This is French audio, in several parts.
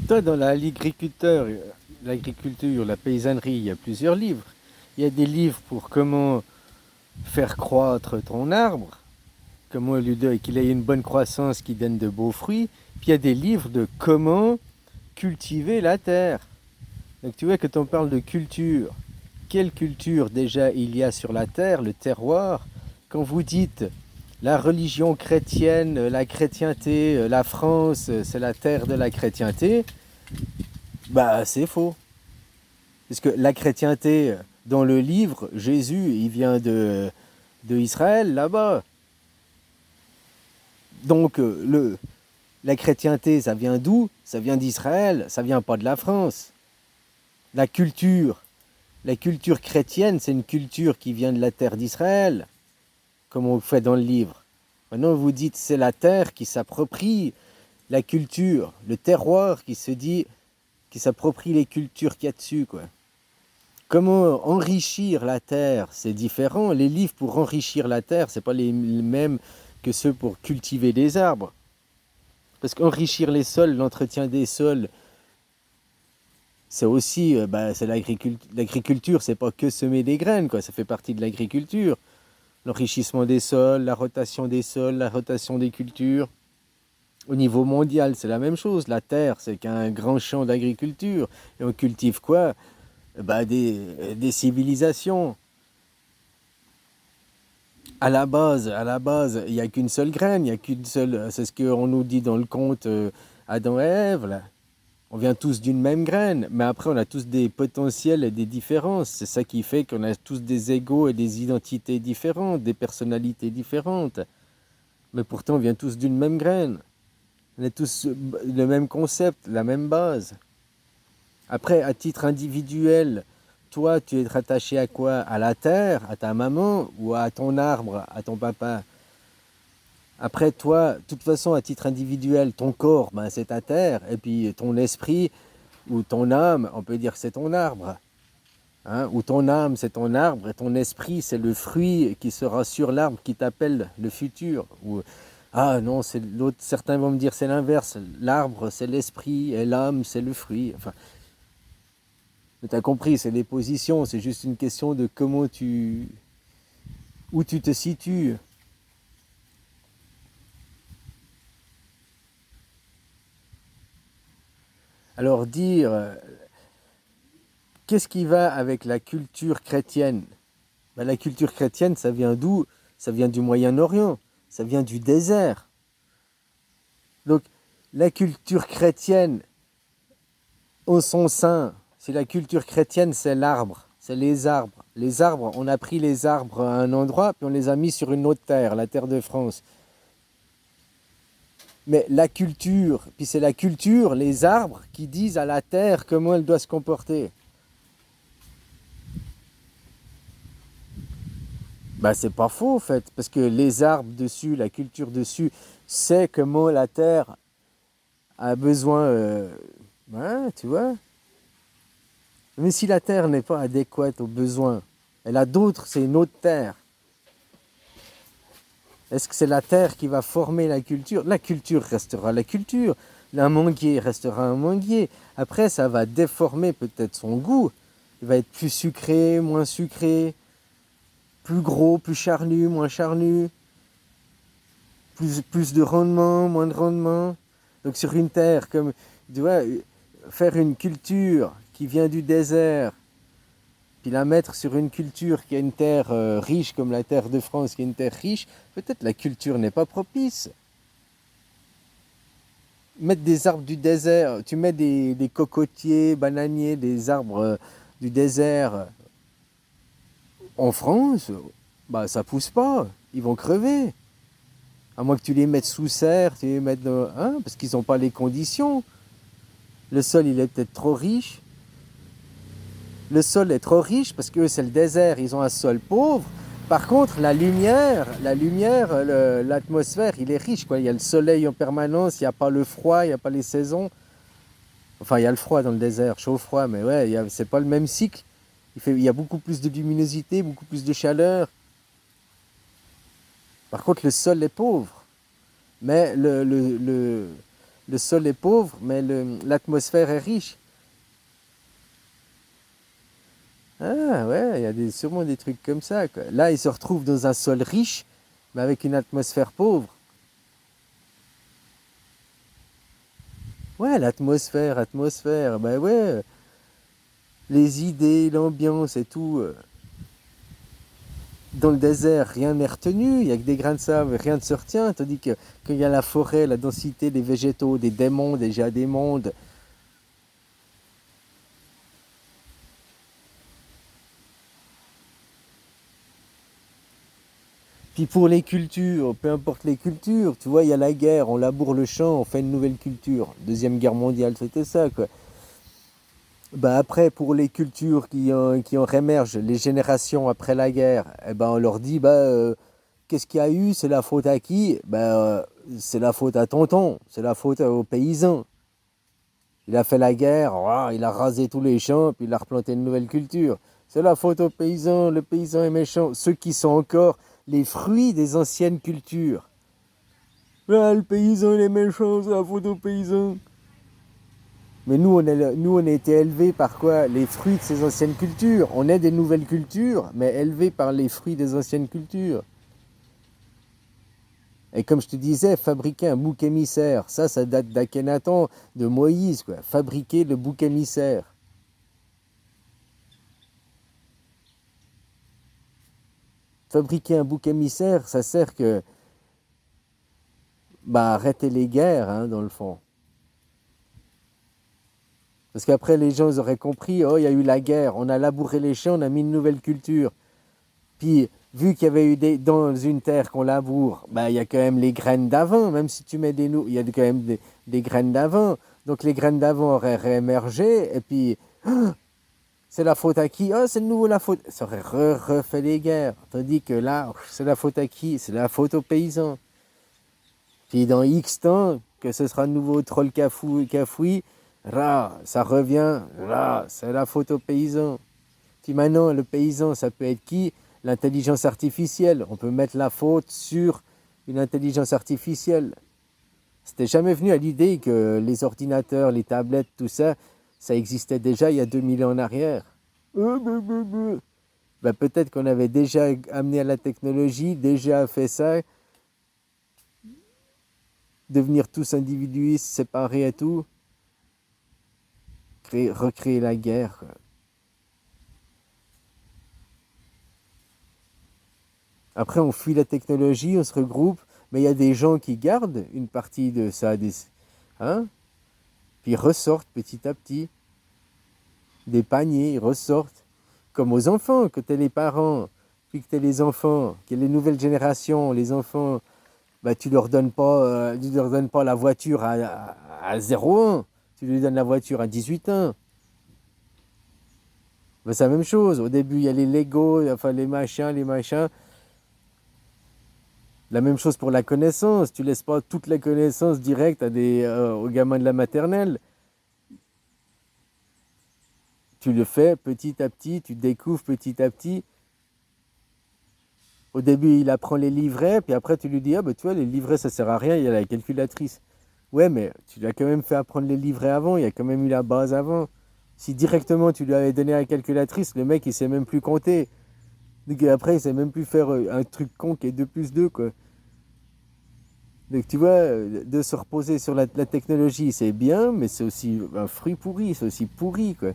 Toi, dans l'agriculture, la paysannerie, il y a plusieurs livres. Il y a des livres pour comment faire croître ton arbre, comment qu'il ait une bonne croissance qui donne de beaux fruits. Puis il y a des livres de comment cultiver la terre. Donc tu vois, quand on parle de culture, quelle culture déjà il y a sur la terre, le terroir. Quand vous dites la religion chrétienne, la chrétienté, la France, c'est la terre de la chrétienté, bah c'est faux. Parce que la chrétienté, dans le livre, Jésus, il vient de Israël, là-bas. Donc la chrétienté, ça vient d'où? Ça vient d'Israël, ça vient pas de la France. La culture, la culture chrétienne, c'est une culture qui vient de la terre d'Israël, comme on fait dans le livre. Maintenant, vous dites c'est la terre qui s'approprie la culture, le terroir qui se dit, qui s'approprie les cultures qu'il y a dessus, quoi. Comment enrichir la terre, c'est différent. Les livres pour enrichir la terre, c'est pas les mêmes que ceux pour cultiver des arbres. Parce qu'enrichir les sols, l'entretien des sols, c'est aussi, c'est l'agriculture. L'agriculture, c'est pas que semer des graines, quoi. Ça fait partie de l'agriculture. L'enrichissement des sols, la rotation des sols, la rotation des cultures. Au niveau mondial, c'est la même chose. La terre, c'est qu'un grand champ d'agriculture. Et on cultive quoi? Des civilisations. À la base, il n'y a qu'une seule graine, il n'y a qu'une seule. C'est ce qu'on nous dit dans le conte Adam et Ève, là. On vient tous d'une même graine, mais après on a tous des potentiels et des différences. C'est ça qui fait qu'on a tous des égos et des identités différentes, des personnalités différentes. Mais pourtant on vient tous d'une même graine. On a tous le même concept, la même base. Après, à titre individuel, toi, tu es rattaché à quoi? À la terre, à ta maman ou à ton arbre, à ton papa? Après, toi, de toute façon, à titre individuel, ton corps, c'est ta terre. Et puis ton esprit ou ton âme, on peut dire que c'est ton arbre. Hein? Ou ton âme, c'est ton arbre. Et ton esprit, c'est le fruit qui sera sur l'arbre qui t'appelle le futur. Ou, ah non, c'est l'autre. Certains vont me dire c'est l'inverse. L'arbre, c'est l'esprit et l'âme, c'est le fruit. Enfin, tu as compris, c'est des positions. C'est juste une question de où tu te situes. Alors dire, qu'est-ce qui va avec la culture chrétienne? La culture chrétienne, ça vient d'où? Ça vient du Moyen-Orient, ça vient du désert. Donc la culture chrétienne, au son sein, si la culture chrétienne, c'est l'arbre, c'est les arbres. Les arbres, on a pris les arbres à un endroit, puis on les a mis sur une autre terre, la terre de France. Mais la culture, puis c'est la culture, les arbres, qui disent à la terre comment elle doit se comporter. C'est pas faux en fait, parce que les arbres dessus, la culture dessus, sait comment la terre a besoin. Ouais, tu vois. Mais si la terre n'est pas adéquate aux besoins, elle a d'autres, c'est une autre terre. Est-ce que c'est la terre qui va former la culture? La culture restera la culture. Un manguier restera un manguier. Après, ça va déformer peut-être son goût. Il va être plus sucré, moins sucré, plus gros, plus charnu, moins charnu, plus de rendement, moins de rendement. Donc sur une terre, comme tu vois, faire une culture qui vient du désert, puis la mettre sur une culture qui a une terre riche comme la terre de France, qui est une terre riche, peut-être la culture n'est pas propice. Mettre des arbres du désert, tu mets des cocotiers, bananiers, des arbres du désert en France, ça pousse pas, ils vont crever. À moins que tu les mettes sous serre, tu les mettes parce qu'ils n'ont pas les conditions. Le sol, il est peut-être trop riche. Le sol est trop riche parce que c'est le désert, ils ont un sol pauvre. Par contre, la lumière, l'atmosphère, il est riche, quoi. Il y a le soleil en permanence, il n'y a pas le froid, il n'y a pas les saisons. Enfin, il y a le froid dans le désert, chaud-froid, mais ouais, c'est pas le même cycle. Il y a beaucoup plus de luminosité, beaucoup plus de chaleur. Par contre, le sol est pauvre. Mais Le sol est pauvre, mais l'atmosphère est riche. Ah ouais, il y a sûrement des trucs comme ça, quoi. Là, ils se retrouvent dans un sol riche, mais avec une atmosphère pauvre. Ouais, atmosphère, ben ouais, les idées, l'ambiance et tout. Dans le désert, rien n'est retenu, il n'y a que des grains de sable, rien ne se retient, tandis que qu'il y a la forêt, la densité des végétaux, des démons, déjà des mondes. Puis pour les cultures, peu importe les cultures, tu vois, il y a la guerre, on laboure le champ, on fait une nouvelle culture. Deuxième guerre mondiale, c'était ça, quoi. Bah après, pour les cultures qui en rémergent, les générations après la guerre, eh ben on leur dit, qu'est-ce qu'il y a eu? C'est la faute à qui? C'est la faute à tonton, c'est la faute aux paysans. Il a fait la guerre, ouah, il a rasé tous les champs, puis il a replanté une nouvelle culture. C'est la faute aux paysans, le paysan est méchant. Ceux qui sont encore les fruits des anciennes cultures. Ah, le paysan il est méchant, c'est la faute aux paysans. Mais nous, on a été élevés par quoi? Les fruits de ces anciennes cultures. On est des nouvelles cultures, mais élevés par les fruits des anciennes cultures. Et comme je te disais, fabriquer un bouc émissaire, ça date d'Akhenaton, de Moïse, quoi. Fabriquer le bouc émissaire. Fabriquer un bouc émissaire, ça sert que, arrêter les guerres, hein, dans le fond. Parce qu'après, les gens ils auraient compris, oh, il y a eu la guerre, on a labouré les champs, on a mis une nouvelle culture. Puis, vu qu'il y avait eu dans une terre qu'on laboure, il y a quand même les graines d'avant, même si tu mets il y a quand même des graines d'avant. Donc les graines d'avant auraient réémergé, et puis, c'est la faute à qui? Oh, c'est de nouveau la faute. Ça aurait refait les guerres. Tandis que là, c'est la faute à qui? C'est la faute aux paysans. Puis dans X temps, que ce sera de nouveau troll cafoui, là, ça revient, là, c'est la faute aux paysans. Puis maintenant, le paysan, ça peut être qui? L'intelligence artificielle. On peut mettre la faute sur une intelligence artificielle. C'était jamais venu à l'idée que les ordinateurs, les tablettes, tout ça, ça existait déjà il y a 2000 ans en arrière. Peut-être qu'on avait déjà amené à la technologie, déjà fait ça, devenir tous individuistes, séparés et tout, recréer la guerre, quoi. Après, on fuit la technologie, on se regroupe, mais il y a des gens qui gardent une partie de ça, hein? Puis ils ressortent petit à petit, des paniers, ils ressortent. Comme aux enfants, que t'es les parents, puis que t'es les enfants, que les nouvelles générations, les enfants, tu leur donnes pas la voiture à 0,1, tu lui donnes la voiture à 18 ans. C'est la même chose. Au début, il y a les Lego, enfin les machins. La même chose pour la connaissance. Tu laisses pas toute la connaissance directe aux gamins de la maternelle. Tu le fais petit à petit, tu découvres petit à petit. Au début, il apprend les livrets, puis après, tu lui dis, tu vois, les livrets, ça sert à rien, il y a la calculatrice. Ouais, mais tu lui as quand même fait apprendre les livrets avant, il y a quand même eu la base avant. Si directement tu lui avais donné la calculatrice, le mec, il sait même plus compter. Donc après, il sait même plus faire un truc con qui est 2 plus 2, quoi. Donc tu vois, de se reposer sur la technologie, c'est bien, mais c'est aussi un fruit pourri, c'est aussi pourri, quoi.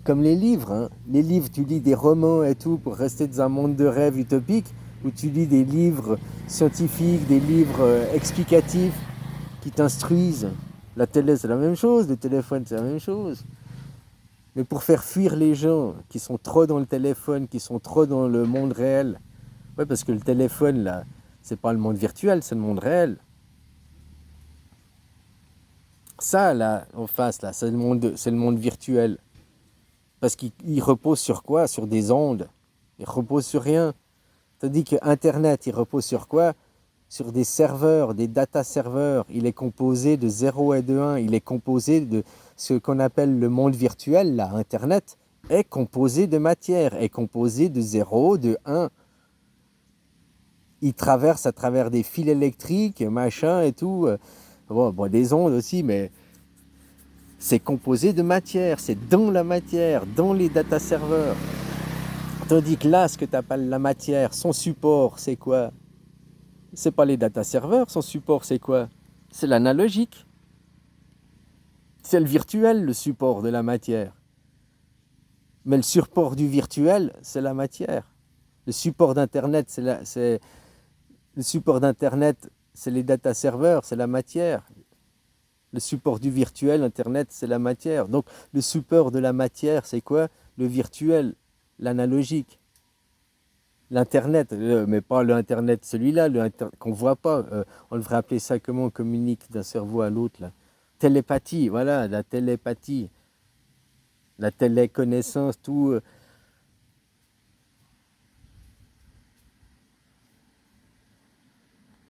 Comme les livres, hein. Les livres, tu lis des romans et tout pour rester dans un monde de rêve utopique, ou tu lis des livres scientifiques, des livres explicatifs qui t'instruisent. La télé, c'est la même chose, le téléphone, c'est la même chose. Mais pour faire fuir les gens qui sont trop dans le téléphone, qui sont trop dans le monde réel, ouais, parce que le téléphone, là, c'est pas le monde virtuel, c'est le monde réel. Ça, là, en face, là, c'est le monde virtuel. Parce qu'il repose sur quoi? Sur des ondes. Il repose sur rien. Tandis que Internet, il repose sur quoi? Sur des serveurs, des data serveurs. Il est composé de 0 et de 1. Il est composé de ce qu'on appelle le monde virtuel, là, Internet, est composé de matière, est composé de 0, de 1. Il traverse à travers des fils électriques, machin et tout. Bon, des ondes aussi, mais c'est composé de matière, c'est dans la matière, dans les data serveurs. Tandis que là, ce que tu appelles la matière, son support, c'est quoi? C'est pas les data serveurs, son support, c'est quoi? C'est l'analogique. C'est le virtuel, le support de la matière. Mais le support du virtuel, c'est la matière. Le support d'Internet, le support d'Internet, c'est les data serveurs, c'est la matière. Le support du virtuel, Internet, c'est la matière. Donc, le support de la matière, c'est quoi? Le virtuel, l'analogique. L'Internet, mais pas l'Internet celui-là, qu'on ne voit pas. On devrait appeler ça comment on communique d'un cerveau à l'autre, là. Télépathie, voilà, la télépathie. La téléconnaissance, tout.